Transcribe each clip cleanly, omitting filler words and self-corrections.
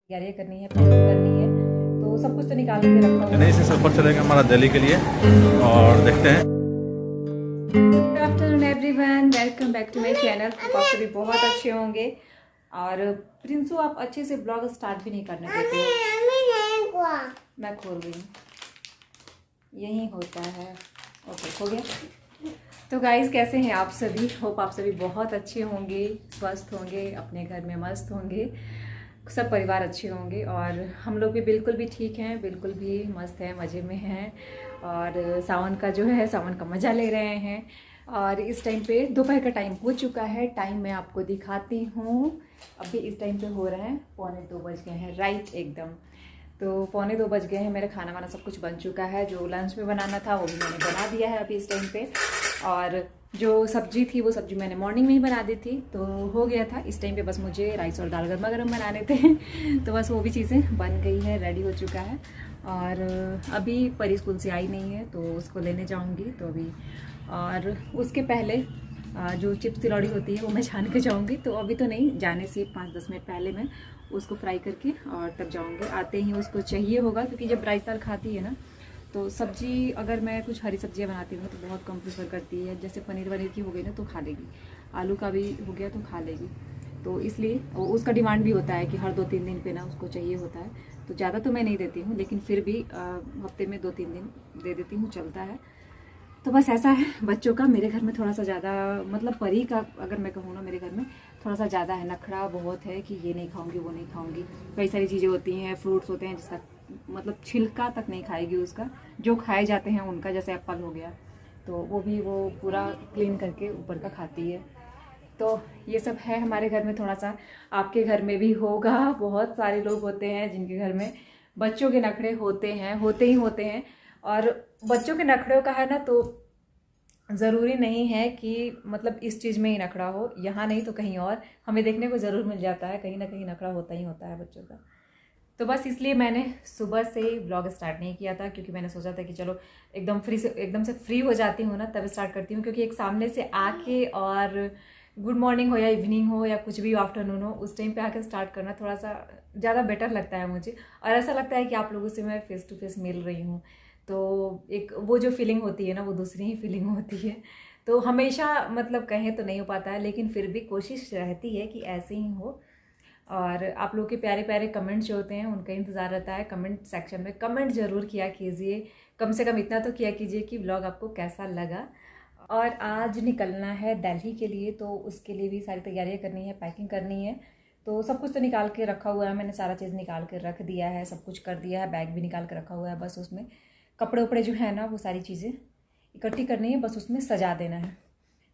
तैयारी करनी है, पैकिंग करनी है, तो सब कुछ तो निकाल के रखा हुआ है। चेन्नई से सफ़र चलेगा हमारा दिल्ली के लिए और देखते हैं। Good afternoon everyone, welcome back to my channel. आप सभी बहुत अच्छे होंगे। और प्रिंसू, आप अच्छे से ब्लॉग स्टार्ट भी नहीं करने देते हो। मैं खोल रही हूँ, यही होता है। ओके, हो गया। तो गाइस, कैसे हैं आप सभी? होप आप सभी बहुत अच्छे होंगे, स्वस्थ होंगे, अपने घर में मस्त होंगे, सब परिवार अच्छे होंगे। और हम लोग भी बिल्कुल भी ठीक हैं, बिल्कुल भी मस्त हैं, मज़े में हैं। और सावन का जो है, सावन का मज़ा ले रहे हैं। और इस टाइम पे दोपहर का टाइम हो चुका है। टाइम मैं आपको दिखाती हूँ। अभी इस टाइम पे हो रहे हैं 1:45 बज गए हैं, राइट एकदम। तो 1:45 बज गए हैं। मेरा खाना वाना सब कुछ बन चुका है। जो लंच में बनाना था वो भी मैंने बना दिया है अभी इस टाइम पे। और जो सब्जी थी वो सब्जी मैंने मॉर्निंग में ही बना दी थी, तो हो गया था। इस टाइम पे बस मुझे राइस और दाल गर्मा गर्म बनाने थे तो बस वो भी चीज़ें बन गई है, रेडी हो चुका है। और अभी परी स्कूल से आई नहीं है तो उसको लेने जाऊंगी। तो अभी और उसके पहले जो चिप्स तिलौड़ी होती है वो मैं छान के जाऊंगी। तो अभी तो नहीं, जाने से 5-10 मिनट पहले मैं उसको फ्राई करके और तब जाऊंगी। आते ही उसको चाहिए होगा, क्योंकि जब राइस दाल खाती है ना, तो सब्जी अगर मैं कुछ हरी सब्जियां बनाती हूँ तो बहुत कम प्रेफर करती है। जैसे पनीर वनीर की हो गई ना तो खा लेगी, आलू का भी हो गया तो खा लेगी। तो इसलिए उसका डिमांड भी होता है कि हर 2-3 दिन पे ना उसको चाहिए होता है। तो ज़्यादा तो मैं नहीं देती हूँ, लेकिन फिर भी हफ्ते में 2-3 दिन दे देती हूँ, चलता है। तो बस ऐसा है बच्चों का। मेरे घर में थोड़ा सा ज़्यादा, मतलब परी का अगर मैं कहूँ ना, मेरे घर में थोड़ा सा ज़्यादा है, नखरा बहुत है कि ये नहीं खाऊंगी, वो नहीं खाऊंगी। कई सारी चीज़ें होती हैं, फ्रूट्स होते हैं जिसका मतलब छिलका तक नहीं खाएगी उसका, जो खाए जाते हैं उनका, जैसे एप्पल हो गया तो वो भी वो पूरा क्लीन करके ऊपर का खाती है। तो ये सब है हमारे घर में थोड़ा सा। आपके घर में भी होगा। बहुत सारे लोग होते हैं जिनके घर में बच्चों के नखरे होते हैं, होते ही होते हैं। और बच्चों के नखड़ों का है ना, तो ज़रूरी नहीं है कि मतलब इस चीज़ में ही नखड़ा हो, यहाँ नहीं तो कहीं और हमें देखने को ज़रूर मिल जाता है। कहीं ना कहीं नखड़ा होता ही होता है बच्चों का। तो बस इसलिए मैंने सुबह से ब्लॉग स्टार्ट नहीं किया था, क्योंकि मैंने सोचा था कि चलो एकदम से फ्री हो जाती हूँ ना तब स्टार्ट करती हूँ। क्योंकि एक सामने से आके और गुड मॉर्निंग हो या इवनिंग हो या कुछ भी आफ्टरनून हो, उस टाइम पे आके स्टार्ट करना थोड़ा सा ज़्यादा बेटर लगता है मुझे। और ऐसा लगता है कि आप लोगों से मैं फेस टू फेस मिल रही हूँ, तो एक वो जो फीलिंग होती है ना, वो दूसरी ही फीलिंग होती है। तो हमेशा मतलब कहें तो नहीं हो पाता है, लेकिन फिर भी कोशिश रहती है कि ऐसे ही हो। और आप लोग के प्यारे प्यारे कमेंट्स जो होते हैं उनका इंतज़ार रहता है। कमेंट सेक्शन में कमेंट ज़रूर किया कीजिए, कम से कम इतना तो किया कीजिए कि व्लॉग आपको कैसा लगा। और आज निकलना है दिल्ली के लिए, तो उसके लिए भी सारी तैयारियां करनी है, पैकिंग करनी है। तो सब कुछ तो निकाल के रखा हुआ है, मैंने सारा चीज़ निकाल के रख दिया है, सब कुछ कर दिया है, बैग भी निकाल के रखा हुआ है। बस उसमें कपड़े उपड़े जो है ना, वो सारी चीज़ें इकट्ठी करनी है, बस उसमें सजा देना है।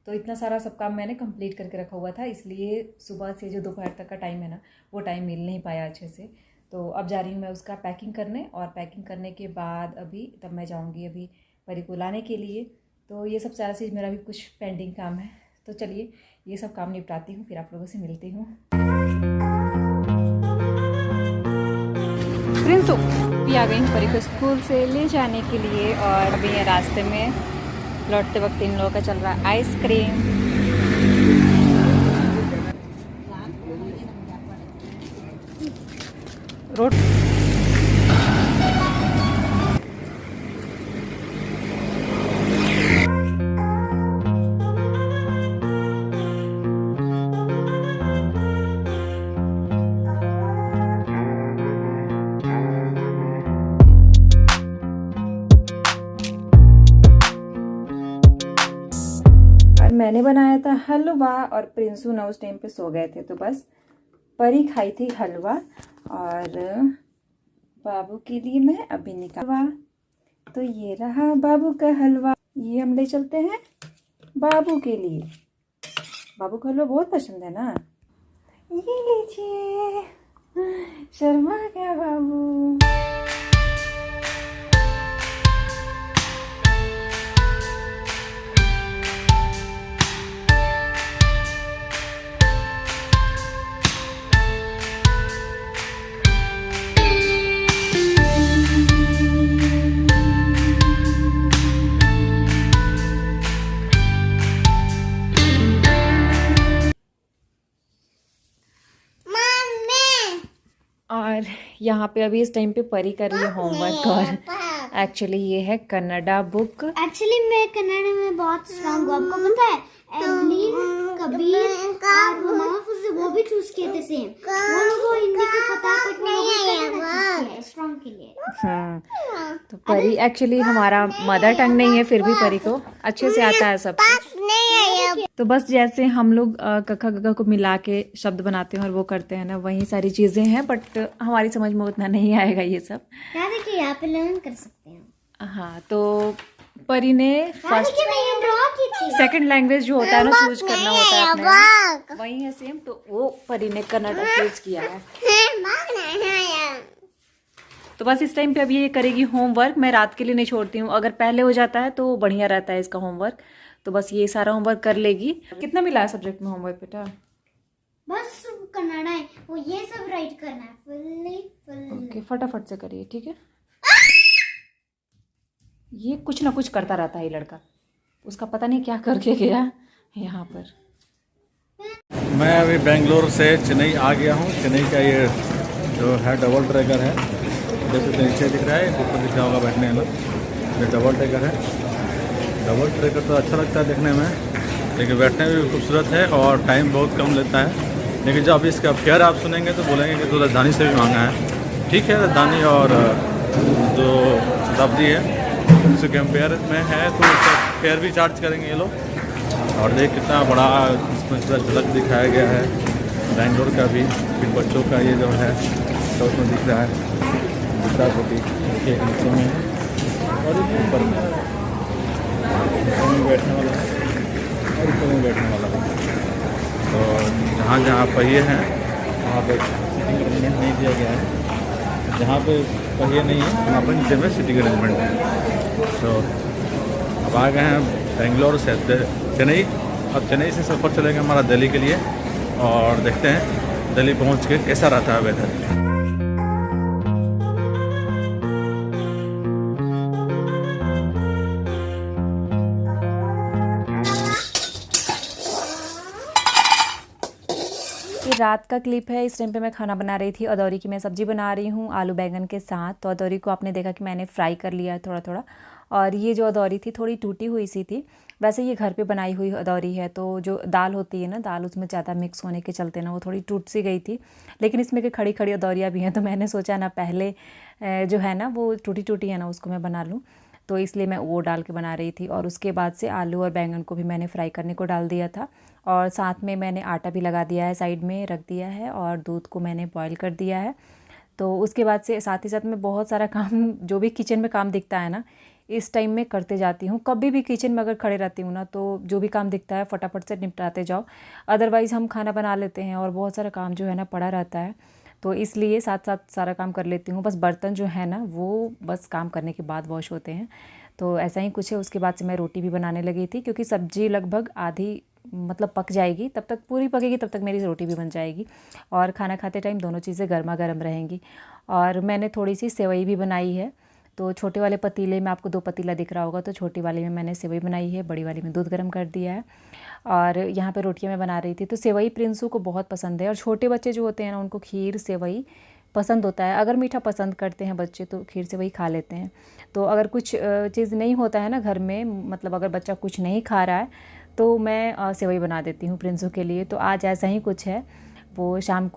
तो इतना सारा सब काम मैंने कंप्लीट करके रखा हुआ था, इसलिए सुबह से जो दोपहर तक का टाइम है ना, वो टाइम मिल नहीं पाया अच्छे से। तो अब जा रही हूँ मैं उसका पैकिंग करने, और पैकिंग करने के बाद अभी तब मैं जाऊँगी अभी परी को लाने के लिए। तो ये सब सारा चीज़, मेरा भी कुछ पेंडिंग काम है। तो चलिए ये सब काम निपटाती हूँ, फिर आप लोगों से मिलती हूँ। प्रिंसू भी आ गई परी को स्कूल से ले जाने के लिए, और अभी ये रास्ते में लौटते वक्त इन लोगों का चल रहा है आइसक्रीम। रोड मैंने बनाया था हलवा, और प्रिंसू ना उस टाइम पे सो गए थे, तो बस परी खाई थी हलवा। और बाबू के लिए मैं अभी निकाला, तो ये रहा बाबू का हलवा। ये हम ले चलते हैं बाबू के लिए। बाबू को हलवा बहुत पसंद है ना। ये लीजिए, शर्मा गया बाबू। और यहाँ पे अभी इस टाइम पे परी कर रही है होमवर्क। और एक्चुअली ये है कन्नड़ा बुक। एक्चुअली मैं कन्नड़ में बहुत स्ट्रांग हूँ, आपको पता है। एवलीन, कबीर और मामा फुजी वो भी चूज किए थे सेम। वो लोगों को हिंदी का पता है बट वो लोगों स्ट्रांग के लिए। तो परी एक्चुअली हमारा मदर टंग नहीं है, फिर भी परी को अच्छे से आता है सब कुछ। तो बस जैसे हम लोग कखा गगा को मिला के शब्द बनाते हैं और वो करते हैं ना, वही सारी चीजें हैं, बट हमारी समझ में उतना नहीं आएगा ये सब। यार देखिए यहाँ पे लर्न कर सकते हैं। हाँ, तो परी ने फर्स्ट सेकंड लैंग्वेज जो होता है ना चूज करना होता है अपने, वही है सेम। तो वो परी ने कन्नड़ा चूज किया है। तो बस इस टाइम पे अभी ये करेगी होमवर्क। मैं रात के लिए नहीं छोड़ती हूँ, अगर पहले हो जाता है तो बढ़िया रहता है इसका होमवर्क। तो बस ये सारा होमवर्क कर लेगी। कितना मिला है सब्जेक्ट में होमवर्क बेटा? बस कन्नड़ा है, वो ये सब राइट करना है फुल्ली। ओके, फटाफट से करिए, ठीक है। ये कुछ ना कुछ करता रहता है ये लड़का, उसका पता नहीं क्या करके गया यहाँ पर। मैं अभी बेंगलोर से चेन्नई आ गया हूँ। चेन्नई का ये जो है डबल ट्रैकर है, जैसे नीचे दिख रहा है, ऊपर दिख रहा होगा बैठने वाला, ये डबल ट्रैकर है। डबल ट्रैकर तो अच्छा लगता है देखने में, लेकिन बैठने में भी खूबसूरत है और टाइम बहुत कम लेता है। लेकिन जब इसका फेयर आप सुनेंगे तो बोलेंगे कि तो राजधानी से भी महंगा है। ठीक है, राजधानी और जो शताब्दी है उससे कंपेयर में है तो उसका फेयर भी चार्ज करेंगे ये लोग। और देख कितना बड़ा इसमें झलक दिखाया गया है बेंगलोर का भी। फिर बच्चों का ये जो है तो उसमें दिख रहा है दूसरा कोटी एक नीचे में और ऊपर में बैठने वाला और ऊपर में बैठने वाला। तो जहाँ जहाँ पहिए हैं वहाँ पर सीटिंग अरेंजमेंट नहीं दिया गया है। जहाँ पे पहिए नहीं है वहाँ पर नीचे में सीटिंग अरेंजमेंट है। तो अब आ गए हैं बेंगलोर से चेन्नई। अब चेन्नई से सफ़र चलेगा हमारा दिल्ली के लिए और देखते हैं दिल्ली पहुंच के कैसा रहता है वेदर। ये रात का क्लिप है। इस टाइम पे मैं खाना बना रही थी। अदौरी की मैं सब्ज़ी बना रही हूँ आलू बैंगन के साथ। तो अदौरी को आपने देखा कि मैंने फ्राई कर लिया है थोड़ा थोड़ा। और ये जो अदौरी थी थोड़ी टूटी हुई सी थी। वैसे ये घर पे बनाई हुई अदौरी है, तो जो दाल होती है ना, दाल उसमें ज़्यादा मिक्स होने के चलते ना वो थोड़ी टूट सी गई थी। लेकिन इसमें कि खड़ी खड़ी अदौरियाँ भी हैं, तो मैंने सोचा ना पहले जो है ना वो टूटी टूटी है ना उसको मैं बना लूँ, तो इसलिए मैं वो डाल के बना रही थी। और उसके बाद से आलू और बैंगन को भी मैंने फ्राई करने को डाल दिया था और साथ में मैंने आटा भी लगा दिया है, साइड में रख दिया है और दूध को मैंने बॉईल कर दिया है। तो उसके बाद से साथ ही साथ मैं बहुत सारा काम जो भी किचन में काम दिखता है ना इस टाइम में करते जाती हूँ। कभी भी किचन में अगर खड़े रहती हूँ ना तो जो भी काम दिखता है फटाफट से निपटाते जाओ। अदरवाइज़ हम खाना बना लेते हैं और बहुत सारा काम जो है ना पड़ा रहता है, तो इसलिए साथ साथ सारा काम कर लेती हूँ। बस बर्तन जो है ना वो बस काम करने के बाद वॉश होते हैं। तो ऐसा ही कुछ है। उसके बाद से मैं रोटी भी बनाने लगी थी, क्योंकि सब्ज़ी लगभग आधी मतलब पक जाएगी, तब तक पूरी पकेगी तब तक मेरी रोटी भी बन जाएगी और खाना खाते टाइम दोनों चीज़ें गर्मा गर्म रहेंगी। और मैंने थोड़ी सी सेवई भी बनाई है। तो छोटे वाले पतीले में आपको 2 पतीला दिख रहा होगा, तो छोटी वाली में मैंने सेवई बनाई है, बड़ी वाली में दूध गर्म कर दिया है। और यहाँ पे रोटियाँ मैं बना रही थी। तो सेवई प्रिंसू को बहुत पसंद है और छोटे बच्चे जो होते हैं ना उनको खीर सेवई पसंद होता है। अगर मीठा पसंद करते हैं बच्चे तो खीर सेवई खा लेते हैं। तो अगर कुछ चीज़ नहीं होता है ना घर में, मतलब अगर बच्चा कुछ नहीं खा रहा है तो मैं सेवई बना देती हूँ प्रिंसू के लिए। तो आज ऐसा ही कुछ है। वो शाम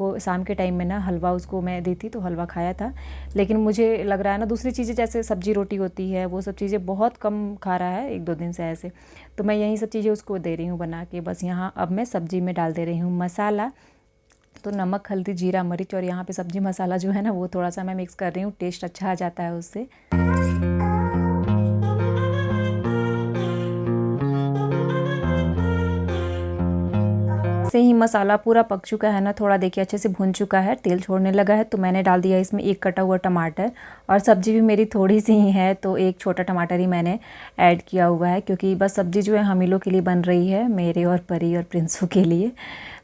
के टाइम में ना हलवा उसको मैं दी थी, तो हलवा खाया था। लेकिन मुझे लग रहा है ना दूसरी चीज़ें जैसे सब्जी रोटी होती है वो सब चीज़ें बहुत कम खा रहा है 1-2 दिन से ऐसे। तो मैं यही सब चीज़ें उसको दे रही हूँ बना के। बस यहाँ अब मैं सब्ज़ी में डाल दे रही हूँ मसाला, तो नमक हल्दी जीरा मिर्च, और यहाँ पे सब्ज़ी मसाला जो है ना वो थोड़ा सा मैं मिक्स कर रही हूँ, टेस्ट अच्छा आ जाता है उससे। से ही मसाला पूरा पक चुका है ना, थोड़ा देखिए अच्छे से भून चुका है, तेल छोड़ने लगा है। तो मैंने डाल दिया इसमें 1 कटा हुआ टमाटर। और सब्ज़ी भी मेरी थोड़ी सी ही है तो 1 छोटा टमाटर ही मैंने ऐड किया हुआ है, क्योंकि बस सब्ज़ी जो है हम ही लोग के लिए बन रही है, मेरे और परी और प्रिंसू के लिए।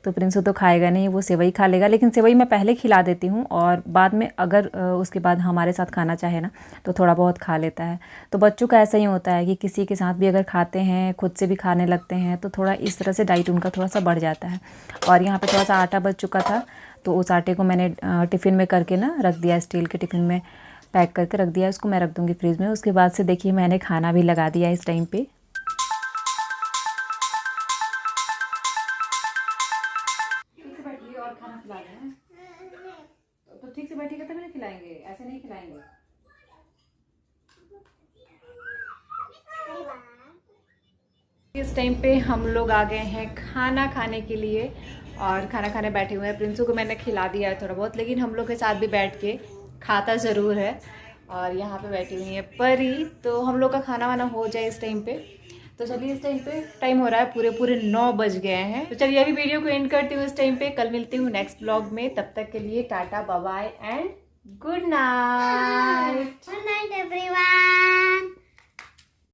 तो प्रिंसू तो खाएगा नहीं, वो सेवई खा लेगा। लेकिन सेवई मैं पहले खिला देती हूँ और बाद में अगर उसके बाद हमारे साथ खाना चाहे ना तो थोड़ा बहुत खा लेता है। तो बच्चों का ऐसा ही होता है कि किसी के साथ भी अगर खाते हैं, खुद से भी खाने लगते हैं, तो थोड़ा इस तरह से डाइट उनका थोड़ा सा बढ़ जाता है। और यहाँ पे थोड़ा सा आटा बच चुका था तो उस आटे को मैंने टिफ़िन में करके ना रख दिया, स्टील के टिफ़िन में पैक करके रख दिया। इसको मैं रख दूँगी फ्रिज में। उसके बाद से देखिए मैंने खाना भी लगा दिया इस टाइम पे। ठीक से बैठिए और खाना खिला रहे हैं तो ठीक से बैठिएगा तभी ना खिलाएंगे, ऐसे नहीं खिलाएंगे। इस टाइम पे हम लोग आ गए हैं खाना खाने के लिए और खाना खाने बैठे हुए हैं। प्रिंसू को मैंने खिला दिया है थोड़ा बहुत, लेकिन हम लोग के साथ भी बैठ के खाता ज़रूर है। और यहाँ पे बैठी हुई है परी, तो हम लोग का खाना वाना हो जाए इस टाइम पे। तो चलिए इस टाइम पे टाइम हो रहा है पूरे 9 बज गए हैं। तो चलिए अभी वीडियो को एंड करती हूँ इस टाइम पे। कल मिलती हूँ नेक्स्ट ब्लॉग में, तब तक के लिए tata bye bye and good night. Good night, everyone.